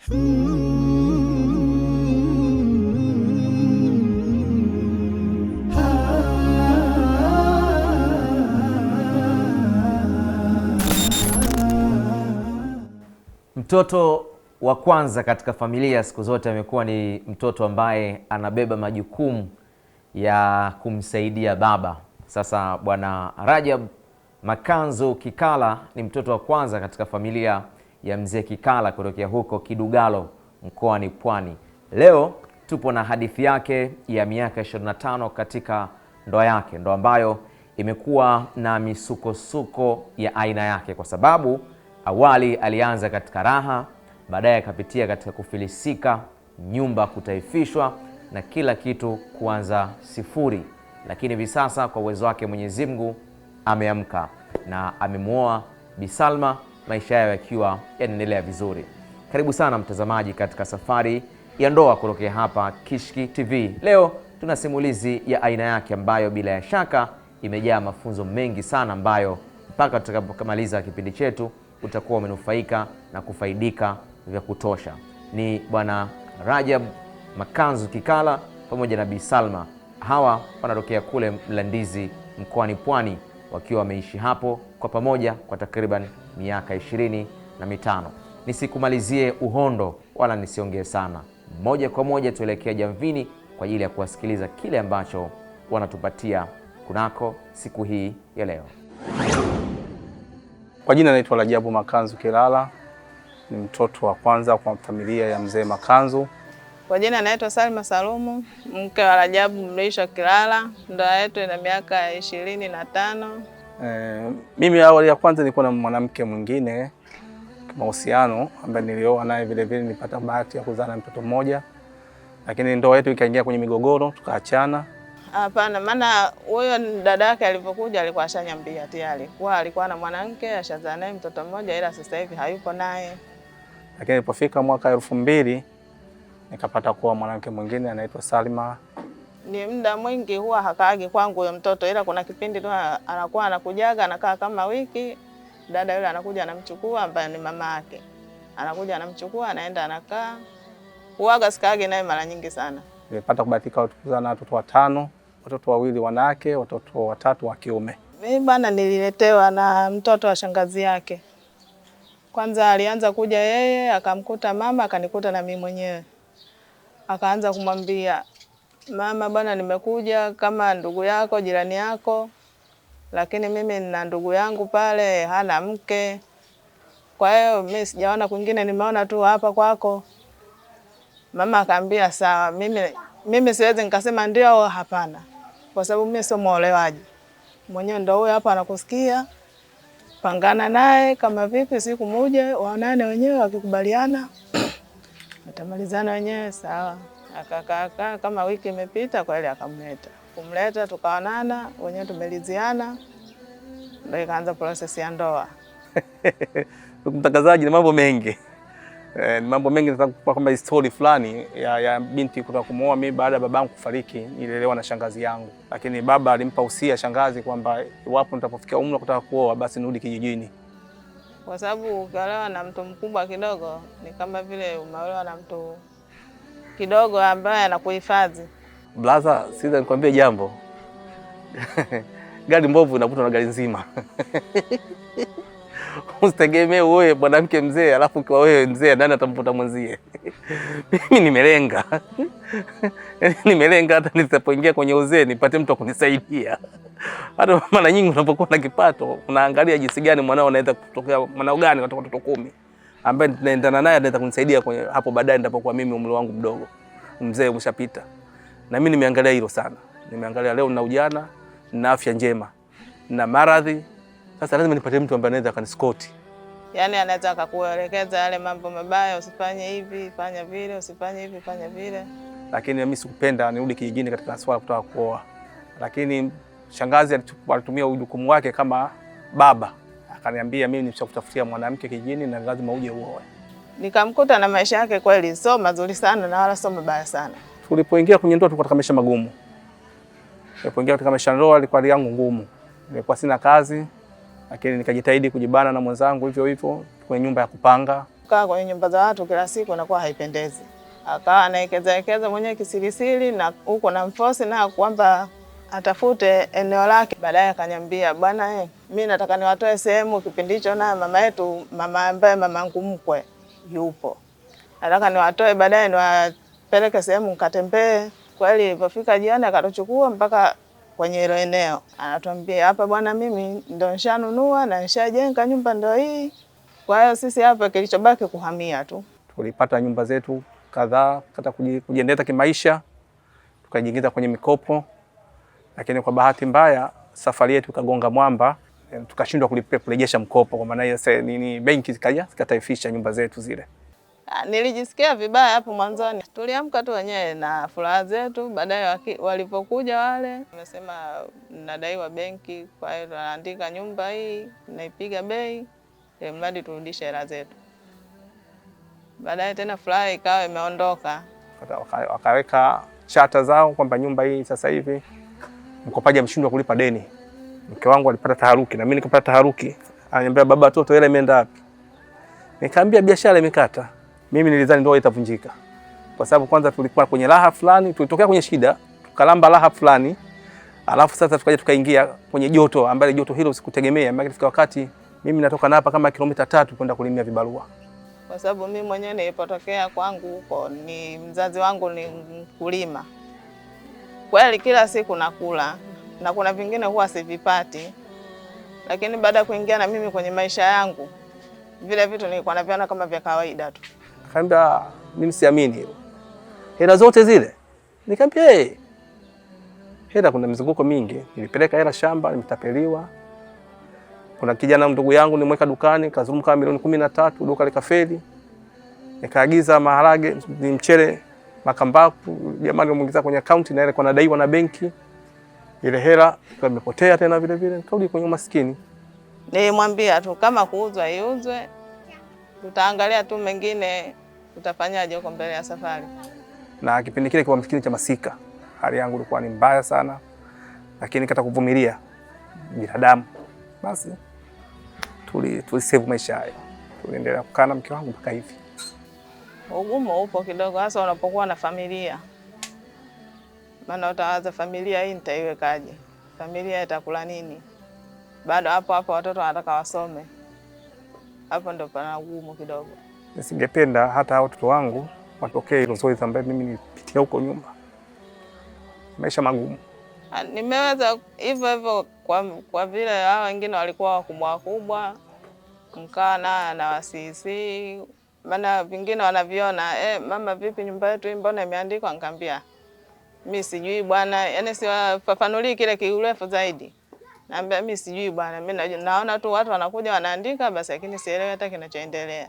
Mtoto wa kwanza katika familia siku zote amekuwa ni mtoto ambaye anabeba majukumu ya kumsaidia baba. Sasa Bwana Rajab Makanzu Kikala ni mtoto wa kwanza katika familia ya mzee Kikala kutokea huko Kidugalo mkoani Pwani. Leo tupo na hadithi yake ya miaka 25 katika ndoa yake, ndoa ambayo imekuwa na misukosuko ya aina yake, kwa sababu awali alianza katika raha, baadaye akapitia katika kufilisika, nyumba kutaifishwa na kila kitu kuanza sifuri. Lakini hivi sasa kwa uwezo wake Mwenyezi Mungu ameamka na amemuoa Bi Salma, maisha yao yakiwa yanaendelea vizuri. Karibu sana mtazamaji katika safari ya ndoa kutokea hapa Kishki TV. Leo tuna simulizi ya aina yake ambayo bila ya shaka imejaa mafunzo mengi sana, ambayo mpaka tutakapomaliza kipindi chetu utakuwa umenufaika na kufaidika vya kutosha. Ni Bwana Rajab Makanzu Kikala pamoja na Bi Salma. Hawa wanatokea kule Mlandizi mkoani Pwani, wakiwa wameishi hapo kwa pamoja kwa takriban miaka 25. Nisikumalizie uhondo wala nisiongee sana. Moja kwa moja tuelekea jamvini kwa ajili ya kuwasikiliza kile ambacho wanatupatia kunako siku hii ya leo. Kwa jina naitwa Rajabu Makanzu Kilala, ni mtoto wa kwanza kwa familia ya mzee Makanzu. Kwa jina naitwa Salma Salumu, mke wa Rajabu Mrisho Kilala. Ndoa yetu ina miaka 25. Mimi awali ya kwanza nilikuwa na mwanamke mwingine mahusiano ambaye nilioa naye, vile vile nilipata bahati ya kuzaa na mtoto mmoja, lakini ndoa yetu ikaingia kwenye migogoro tukaachana. Hapana, maana huyo dada yake alipokuja alikuwa ashanyambia tayari kwa alikuwa na mwanamke ashazaa naye mtoto mmoja, ila sasa hivi hayupo naye. Lakini ilipofika mwaka 2000 nikapata kuwa mwanamke mwingine anaitwa Salma. Ni muda mwingi huwa hakaagi kwangu huyo mtoto, ila kuna kipindi tu anakuwa anakujaga, anakaa kama wiki, dada yule anakuja anamchukua, ambaye ni mama yake. Anakuja anamchukua, anaenda anakaa. Huaga sikaagi naye mara nyingi sana. Nilipata kubahatika kuzaa na watoto 5, watoto 2 wanawake, watoto 3 wa kiume. Mimi bwana nililetewa na mtoto wa shangazi yake. Kwanza alianza kuja yeye, akamkuta mama, akanikuta na mimi mwenyewe. Akaanza kumwambia, "Mama bwana, nimekuja kama ndugu yako, jirani yako, lakini mimi nina ndugu yangu pale hana mke. Kwa hiyo mimi sijaona kwingine, nimeona tu hapa kwako." Mama akaambia, "Sawa, mimi siwezi nikasema ndio au hapana, kwa sababu mimi sio muolewaji. Mwenyewe ndio huyo hapa anakusikia. Pangana naye kama vipi, siku moja waonane wenyewe, wakikubaliana watamalizana wenyewe." Sawa. Akakaa kama wiki imepita, kwa ile kumleta tukaonana wenyewe, tumeliziana, ndio ikaanza process ya ndoa. Mtangazaji, ni mambo mengi. Ni mambo mengi, nataka kukupa kama historia fulani ya binti kutoka kumuoa. Mimi baada ya babangu kufariki nililelewa na shangazi yangu, lakini baba alimpa usia shangazi kwamba iwapo nitapofikia umri kutaka kuoa basi nirudi kijijini, kwa sababu ukiolewa na mtu mkubwa kidogo ni kama vile umeolewa na mtu kidogo ambaye anakuhifadhi. Blaza, siza nikwambie jambo. Gari mbovu inavutwa na gari nzima. Usitegemee wewe mwanamke mzee alafu kwa wewe mzee nani atamvuta mwenzie. Mimi nimelenga. Nimelenga hata nisipoingia kwenye uzee nipate mtu akunisaidia. Hata mara nyingi unapokuwa na kipato unaangalia jinsi gani mwanao anaweza kutokea, mwanao gani kutoka watoto 10 ambaye tunaendana naye anaweza kunisaidia kwenye hapo baadaye nitapokuwa mimi umri wangu mdogo. Mzee umeshapita. Na mimi nimeangalia hilo sana. Nimeangalia leo na ujana na afya njema na maradhi. Sasa lazima nipate mtu ambaye anaweza kaniskoti. Yaani anaweza akakuelekeza yale mambo mabaya, usifanye hivi, fanya vile, usifanye hivi, fanya vile. Lakini mimi sikupenda nirudi kijijini katika swala kutaka kuoa. Lakini shangazi alitumia jukumu wake kama baba. Akaniambia mimi nimeshakutafutia mwanamke kijijini na lazima uje uoe. Nikamkuta na maisha yake kweli sio mazuri sana na wala sio mabaya sana. Tulipoingia kwenye ndoa tulikuwa katika maisha magumu. Tulipoingia katika maisha ndoa ilikuwa hali yangu ngumu. Nilikuwa sina kazi, lakini nikajitahidi kujibana na mwenzangu hivyo hivyo kwenye nyumba ya kupanga. Kaa kwenye nyumba za watu kila siku inakuwa haipendezi. Akawa anaekeza mwenyewe kisirisiri na huko na mfosi na kwamba atafute eneo lake. Baadaye akaniambia, bwana mimi nataka niwatoe sehemu kipindi hicho, na mama yetu, mama ambaye mamangu mkwe yupo, nataka niwatoe, baadaye niwapeleke sehemu nikatembee. Kweli ilipofika jioni akatuchukua mpaka kwenye ile eneo, anatuambia, hapa bwana, mimi ndo nishanunua na nishajenga nyumba ndo hii, kwa hiyo sisi hapa kilichobaki kuhamia tu. Tulipata nyumba zetu kadhaa kata kujiendeleza kimaisha, tukajiingiza kwenye mikopo, lakini kwa bahati mbaya safari yetu ikagonga mwamba, tukashindwa kurejesha mkopo. Kwa maana hiyo benki zikataifisha nyumba zetu zile. Nilijisikia vibaya hapo mwanzoni. Tuliamka tu wenyewe na furaha zetu, baadaye walipokuja wale wamesema nadaiwa benki, kwa hiyo tunaandika nyumba hii, naipiga bei, mradi turudishe hela zetu. Baadaye tena furaha ikawa imeondoka. Wakaweka chata zao kwamba nyumba hii sasa hivi mkopaji ameshindwa kulipa deni. Mke wangu alipata taharuki na mimi nikapata taharuki. Ananiambia, baba, watoto hela imeenda wapi? Nikamwambia biashara imekata. Mimi nilidhani ndoa itavunjika. Kwa sababu kwanza tulikuwa kwenye raha fulani, tulitokea kwenye shida, tukalamba raha fulani. Alafu sasa tukaja tukaingia kwenye joto ambalo joto hilo sikutegemea. Maana ifika wakati mimi natoka hapa kama kilomita 3 kwenda kulimia vibarua. Kwa sababu mimi mwenyewe nilipotokea kwangu huko, ni mzazi wangu ni mkulima. Kweli kila siku nakula na kuna vingine huwa sivipati, lakini baada ya kuingia na mimi kwenye maisha yangu, vile vitu nilikuwa naviona kama vya kawaida tu. Nikamwambia, mimi siamini hilo. Hela zote zile? Nikamwambia, hela kuna mzunguko mingi. Nilipeleka hela shamba, nimetapeliwa. Kuna kijana ndugu yangu nimweka dukani, kazunguka kama milioni 13, duka likafeli. Nikaagiza maharage, ni mchele, makambaku, jamani muingiza kwenye account na ile kwa nadaiwa na benki. Ile hela imepotea tena vile vile, nikarudi kwenye maskini. Nilimwambia tu kama kuuzwa iuzwe, tutaangalia tu mengine tutafanyaje huko mbele ya safari. Na kipindi kile kwa maskini cha masika, hali yangu ilikuwa ni mbaya sana, lakini kata kuvumilia binadamu. Basi tulisave maisha hayo. Tuliendelea kukaa na mke wangu mpaka hivi. Ugumu upo kidogo hasa unapokuwa na familia. Maana utawaza familia hii nitaiwekaje? Familia itakula nini? Bado hapo watoto wanataka wasome. Hapo ndo pana ugumu kidogo. Nisingependa hata watoto wangu watokee hilo zoezi ambaye mimi nilipitia huko nyuma. Maisha magumu. Nimeweza hivyo kwa vile hao wengine walikuwa wakubwa, mkaa na wasisi. Maana vingine wanaviona, mama vipi nyumba yetu hii mbona imeandikwa? Nikamwambia, mimi sijui bwana, yani siwafafanulii kile kiurefu zaidi. Naambia mimi sijui bwana, mimi naona tu watu wanakuja wanaandika basi, lakini sielewi hata kinachoendelea.